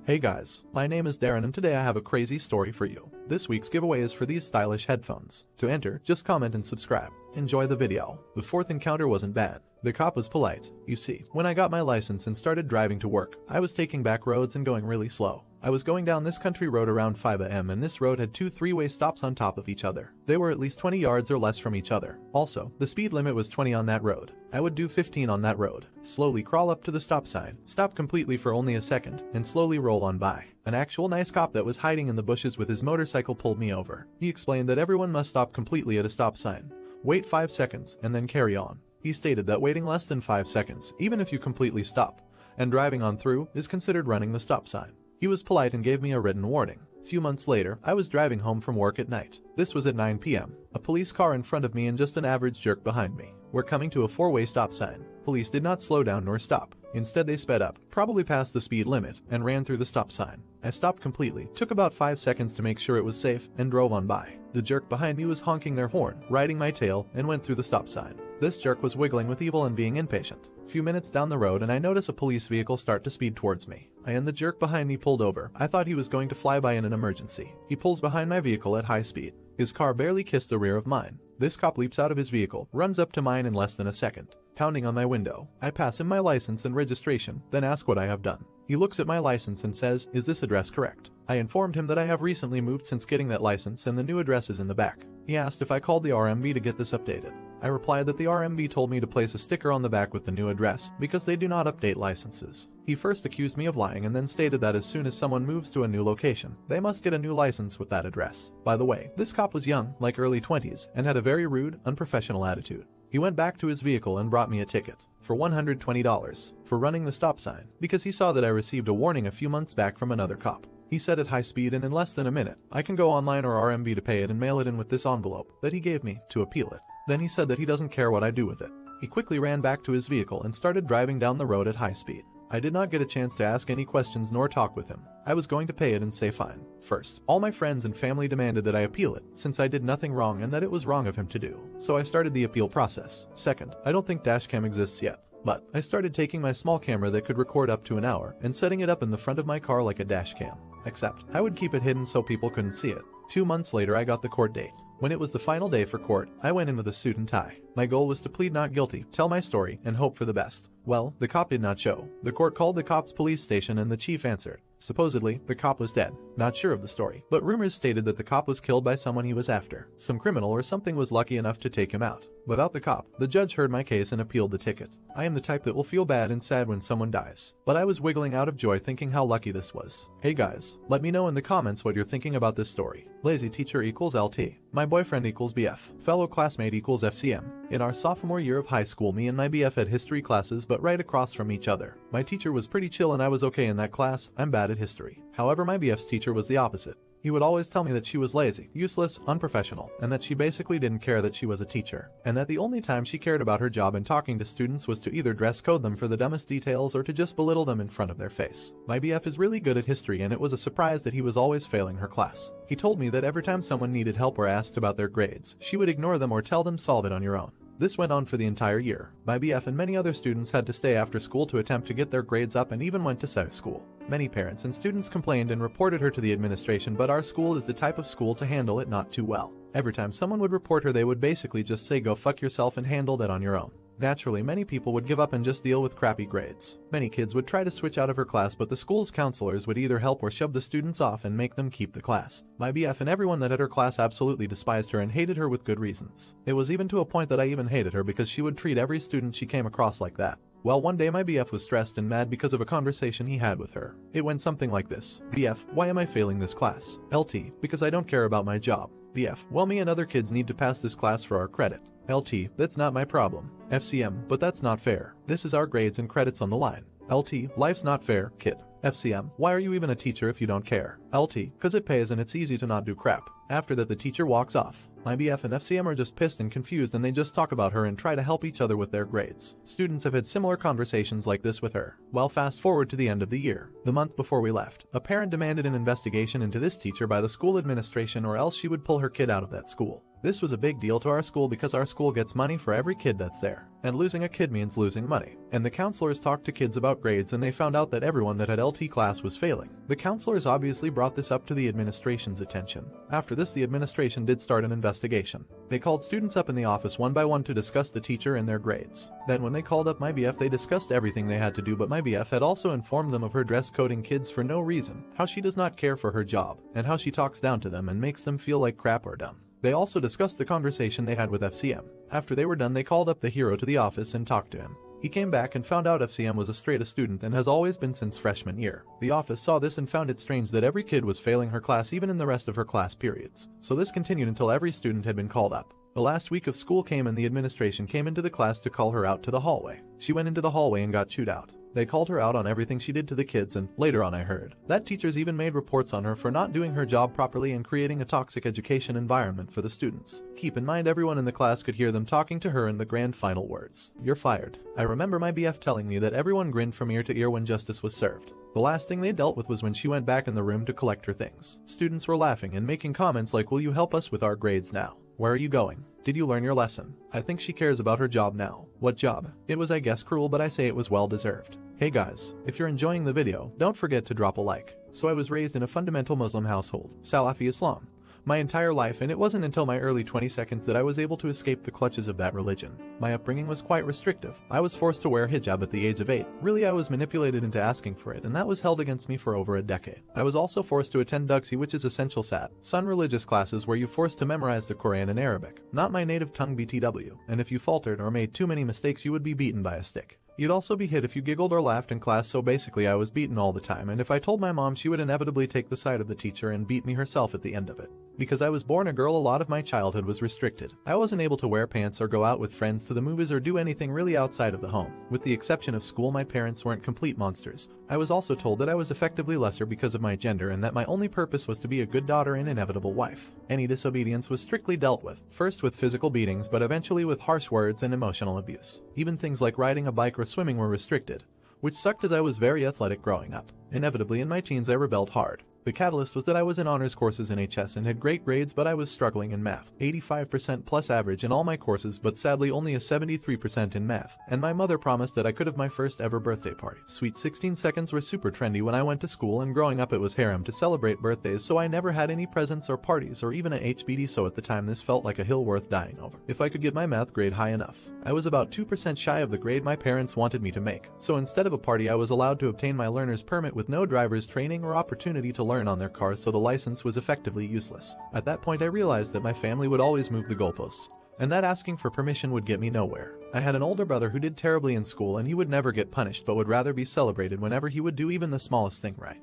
Hey guys, my name is Darren and today I have a crazy story for you. This week's giveaway is for these stylish headphones. To enter, just comment and subscribe. Enjoy the video. The fourth encounter wasn't bad. The cop was polite. You see, when I got my license and started driving to work, I was taking back roads and going really slow. I was going down this country road around 5 a.m. and this road had two three-way stops on top of each other. They were at least 20 yards or less from each other. Also, the speed limit was 20 on that road. I would do 15 on that road. Slowly crawl up to the stop sign, stop completely for only a second, and slowly roll on by. An actual nice cop that was hiding in the bushes with his motorcycle pulled me over. He explained that everyone must stop completely at a stop sign. Wait 5 seconds, and then carry on. He stated that waiting less than 5 seconds, even if you completely stop, and driving on through, is considered running the stop sign. He was polite and gave me a written warning. A few months later, I was driving home from work at night. This was at 9 p.m. A police car in front of me and just an average jerk behind me. We're coming to a 4-way stop sign. Police did not slow down nor stop. Instead they sped up, probably past the speed limit, and ran through the stop sign. I stopped completely, took about 5 seconds to make sure it was safe, and drove on by. The jerk behind me was honking their horn, riding my tail, and went through the stop sign. This jerk was wiggling with evil and being impatient. A few minutes down the road and I notice a police vehicle start to speed towards me. I and the jerk behind me pulled over. I thought he was going to fly by in an emergency. He pulls behind my vehicle at high speed. His car barely kissed the rear of mine. This cop leaps out of his vehicle, runs up to mine in less than a second, pounding on my window. I pass him my license and registration, then ask what I have done. He looks at my license and says, "Is this address correct?" I informed him that I have recently moved since getting that license and the new address is in the back. He asked if I called the RMV to get this updated. I replied that the RMV told me to place a sticker on the back with the new address because they do not update licenses. He first accused me of lying and then stated that as soon as someone moves to a new location, they must get a new license with that address. By the way, this cop was young, like early 20s, and had a very rude, unprofessional attitude. He went back to his vehicle and brought me a ticket for $120 for running the stop sign because he saw that I received a warning a few months back from another cop. He said at high speed and in less than a minute, I can go online or RMV to pay it and mail it in with this envelope that he gave me to appeal it. Then he said that he doesn't care what I do with it. He quickly ran back to his vehicle and started driving down the road at high speed. I did not get a chance to ask any questions nor talk with him. I was going to pay it and say fine. First, all my friends and family demanded that I appeal it, since I did nothing wrong and that it was wrong of him to do. So I started the appeal process. Second, I don't think dashcam exists yet. But I started taking my small camera that could record up to an hour and setting it up in the front of my car like a dash cam. Except, I would keep it hidden so people couldn't see it. 2 months later I got the court date. When it was the final day for court, I went in with a suit and tie. My goal was to plead not guilty, tell my story, and hope for the best. Well, the cop did not show. The court called the cop's police station and the chief answered. Supposedly, the cop was dead. Not sure of the story, but rumors stated that the cop was killed by someone he was after. Some criminal or something was lucky enough to take him out. Without the cop, the judge heard my case and appealed the ticket. I am the type that will feel bad and sad when someone dies. But I was wiggling out of joy thinking how lucky this was. Hey guys, let me know in the comments what you're thinking about this story. Lazy teacher equals LT. My boyfriend equals BF. Fellow classmate equals FCM. In our sophomore year of high school, me and my BF had history classes but right across from each other. My teacher was pretty chill and I was okay in that class. I'm bad at history. However, my BF's teacher was the opposite. He would always tell me that she was lazy, useless, unprofessional, and that she basically didn't care that she was a teacher, and that the only time she cared about her job and talking to students was to either dress code them for the dumbest details or to just belittle them in front of their face. My BF is really good at history and it was a surprise that he was always failing her class. He told me that every time someone needed help or asked about their grades, she would ignore them or tell them solve it on your own. This went on for the entire year. My BF and many other students had to stay after school to attempt to get their grades up and even went to South school. Many parents and students complained and reported her to the administration, but our school is the type of school to handle it not too well. Every time someone would report her, they would basically just say go fuck yourself and handle that on your own. Naturally, many people would give up and just deal with crappy grades. Many kids would try to switch out of her class, but the school's counselors would either help or shove the students off and make them keep the class. My BF and everyone that had her class absolutely despised her and hated her with good reasons. It was even to a point that I even hated her because she would treat every student she came across like that. Well, one day my BF was stressed and mad because of a conversation he had with her. It went something like this. BF, why am I failing this class? LT, because I don't care about my job. BF, well, me and other kids need to pass this class for our credit. LT, that's not my problem. FCM, but that's not fair. This is our grades and credits on the line. LT, life's not fair, kid. FCM, why are you even a teacher if you don't care? LT, cause it pays and it's easy to not do crap. After that, the teacher walks off. My BF and FCM are just pissed and confused, and they just talk about her and try to help each other with their grades. Students have had similar conversations like this with her. Well, fast forward to the end of the year. The month before we left, a parent demanded an investigation into this teacher by the school administration, or else she would pull her kid out of that school. This was a big deal to our school because our school gets money for every kid that's there. And losing a kid means losing money. And the counselors talked to kids about grades, and they found out that everyone that had LT class was failing. The counselors obviously brought this up to the administration's attention. After this, the administration did start an investigation. They called students up in the office one by one to discuss the teacher and their grades. Then when they called up my BF, they discussed everything they had to do, but my BF had also informed them of her dress coding kids for no reason, how she does not care for her job, and how she talks down to them and makes them feel like crap or dumb. They also discussed the conversation they had with FCM. After they were done, they called up the hero to the office and talked to him. He came back and found out FCM was a straight-A student and has always been since freshman year. The office saw this and found it strange that every kid was failing her class, even in the rest of her class periods. So this continued until every student had been called up. The last week of school came and the administration came into the class to call her out to the hallway. She went into the hallway and got chewed out. They called her out on everything she did to the kids, and later on I heard that teachers even made reports on her for not doing her job properly and creating a toxic education environment for the students. Keep in mind, everyone in the class could hear them talking to her in the grand final words, "You're fired." I remember my BF telling me that everyone grinned from ear to ear when justice was served. The last thing they dealt with was when she went back in the room to collect her things. Students were laughing and making comments like, "Will you help us with our grades now? Where are you going? Did you learn your lesson?" I think she cares about her job now. What job? It was, I guess, cruel, but I say it was well deserved. Hey guys, if you're enjoying the video, don't forget to drop a like. So I was raised in a fundamental Muslim household, Salafi Islam, my entire life, and it wasn't until my early 20s that I was able to escape the clutches of that religion. My upbringing was quite restrictive. I was forced to wear hijab at the age of 8. Really, I was manipulated into asking for it, and that was held against me for over a decade. I was also forced to attend Dugsi, which is essential sun religious classes where you forced to memorize the Quran in Arabic, not my native tongue BTW, and if you faltered or made too many mistakes you would be beaten by a stick. You'd also be hit if you giggled or laughed in class, so basically I was beaten all the time, and if I told my mom, she would inevitably take the side of the teacher and beat me herself at the end of it. Because I was born a girl, a lot of my childhood was restricted. I wasn't able to wear pants or go out with friends to the movies or do anything really outside of the home. With the exception of school, my parents weren't complete monsters. I was also told that I was effectively lesser because of my gender and that my only purpose was to be a good daughter and inevitable wife. Any disobedience was strictly dealt with, first with physical beatings but eventually with harsh words and emotional abuse. Even things like riding a bike or swimming were restricted, which sucked as I was very athletic growing up. Inevitably in my teens I rebelled hard. The catalyst was that I was in honors courses in HS and had great grades, but I was struggling in math. 85% plus average in all my courses, but sadly only a 73% in math. And my mother promised that I could have my first ever birthday party. Sweet 16 seconds were super trendy when I went to school, and growing up it was harem to celebrate birthdays, so I never had any presents or parties or even a HBD, so at the time this felt like a hill worth dying over. If I could get my math grade high enough. I was about 2% shy of the grade my parents wanted me to make. So instead of a party, I was allowed to obtain my learner's permit with no driver's training or opportunity to learn on their cars, so the license was effectively useless. At that point I realized that my family would always move the goalposts, and that asking for permission would get me nowhere. I had an older brother who did terribly in school, and he would never get punished but would rather be celebrated whenever he would do even the smallest thing right.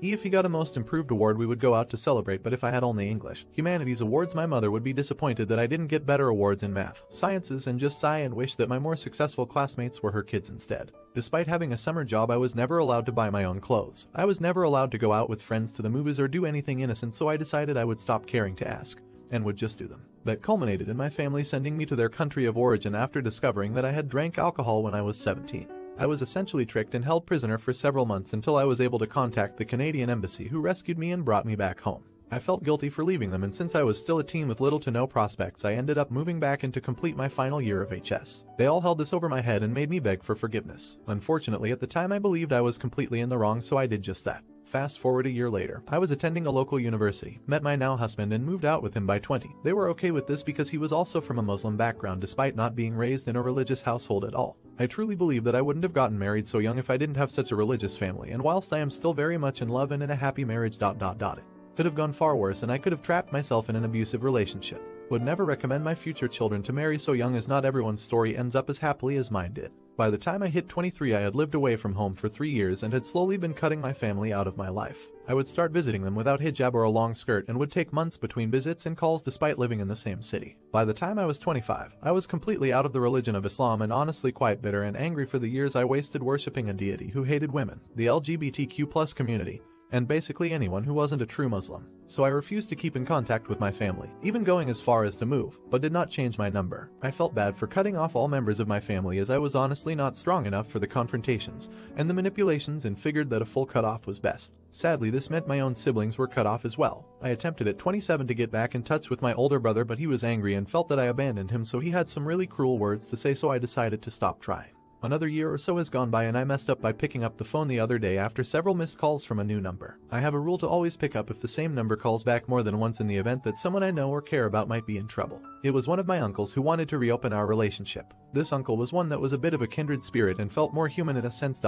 If he got a most improved award we would go out to celebrate, but if I had only English, humanities awards, my mother would be disappointed that I didn't get better awards in math, sciences, and just sigh and wish that my more successful classmates were her kids instead. Despite having a summer job, I was never allowed to buy my own clothes. I was never allowed to go out with friends to the movies or do anything innocent, so I decided I would stop caring to ask, and would just do them. That culminated in my family sending me to their country of origin after discovering that I had drank alcohol when I was 17. I was essentially tricked and held prisoner for several months until I was able to contact the Canadian embassy, who rescued me and brought me back home. I felt guilty for leaving them, and since I was still a teen with little to no prospects, I ended up moving back in to complete my final year of HS. They all held this over my head and made me beg for forgiveness. Unfortunately, at the time I believed I was completely in the wrong, so I did just that. Fast forward a year later, I was attending a local university, met my now husband, and moved out with him by 20. They were okay with this because he was also from a Muslim background despite not being raised in a religious household at all. I truly believe that I wouldn't have gotten married so young if I didn't have such a religious family, and whilst I am still very much in love and in a happy marriage ... it could have gone far worse, and I could have trapped myself in an abusive relationship. Would never recommend my future children to marry so young, as not everyone's story ends up as happily as mine did. By the time I hit 23, I had lived away from home for 3 years and had slowly been cutting my family out of my life. I would start visiting them without hijab or a long skirt and would take months between visits and calls despite living in the same city. By the time I was 25, I was completely out of the religion of Islam and honestly quite bitter and angry for the years I wasted worshipping a deity who hated women, the LGBTQ+ community, and basically anyone who wasn't a true Muslim. So I refused to keep in contact with my family, even going as far as to move, but did not change my number. I felt bad for cutting off all members of my family as I was honestly not strong enough for the confrontations and the manipulations and figured that a full cutoff was best. Sadly, this meant my own siblings were cut off as well. I attempted at 27 to get back in touch with my older brother, but he was angry and felt that I abandoned him, so he had some really cruel words to say, so I decided to stop trying. Another year or so has gone by and I messed up by picking up the phone the other day after several missed calls from a new number. I have a rule to always pick up if the same number calls back more than once in the event that someone I know or care about might be in trouble. It was one of my uncles who wanted to reopen our relationship. This uncle was one that was a bit of a kindred spirit and felt more human in a sense.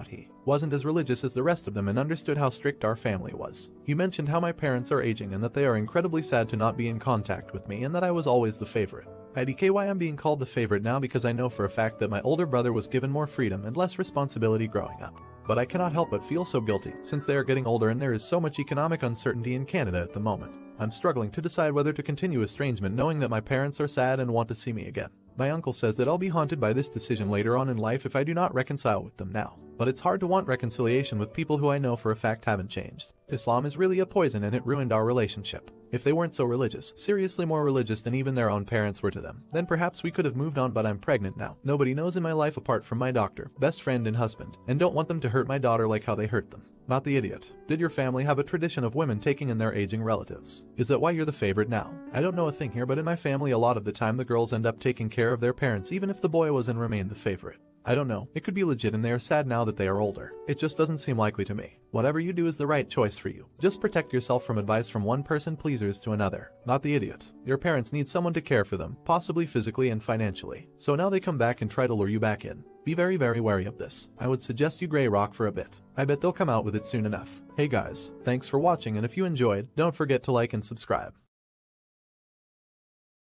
He wasn't as religious as the rest of them and understood how strict our family was. He mentioned how my parents are aging and that they are incredibly sad to not be in contact with me and that I was always the favorite. IDKY, I'm being called the favorite now because I know for a fact that my older brother was given more freedom and less responsibility growing up. But I cannot help but feel so guilty since they are getting older and there is so much economic uncertainty in Canada at the moment. I'm struggling to decide whether to continue estrangement knowing that my parents are sad and want to see me again. My uncle says that I'll be haunted by this decision later on in life if I do not reconcile with them now. But it's hard to want reconciliation with people who I know for a fact haven't changed. Islam is really a poison and it ruined our relationship. If they weren't so religious, seriously more religious than even their own parents were to them, then perhaps we could have moved on, but I'm pregnant now. Nobody knows in my life apart from my doctor, best friend and husband, and don't want them to hurt my daughter like how they hurt them. Not the idiot. Did your family have a tradition of women taking in their aging relatives? Is that why you're the favorite now? I don't know a thing here, but in my family a lot of the time the girls end up taking care of their parents even if the boy was and remained the favorite. I don't know, it could be legit and they are sad now that they are older. It just doesn't seem likely to me. Whatever you do is the right choice for you. Just protect yourself from advice from one person pleasers to another. Not the idiot. Your parents need someone to care for them, possibly physically and financially. So now they come back and try to lure you back in. Be very wary of this. I would suggest you gray rock for a bit. I bet they'll come out with it soon enough. Hey guys, thanks for watching, and if you enjoyed, don't forget to like and subscribe.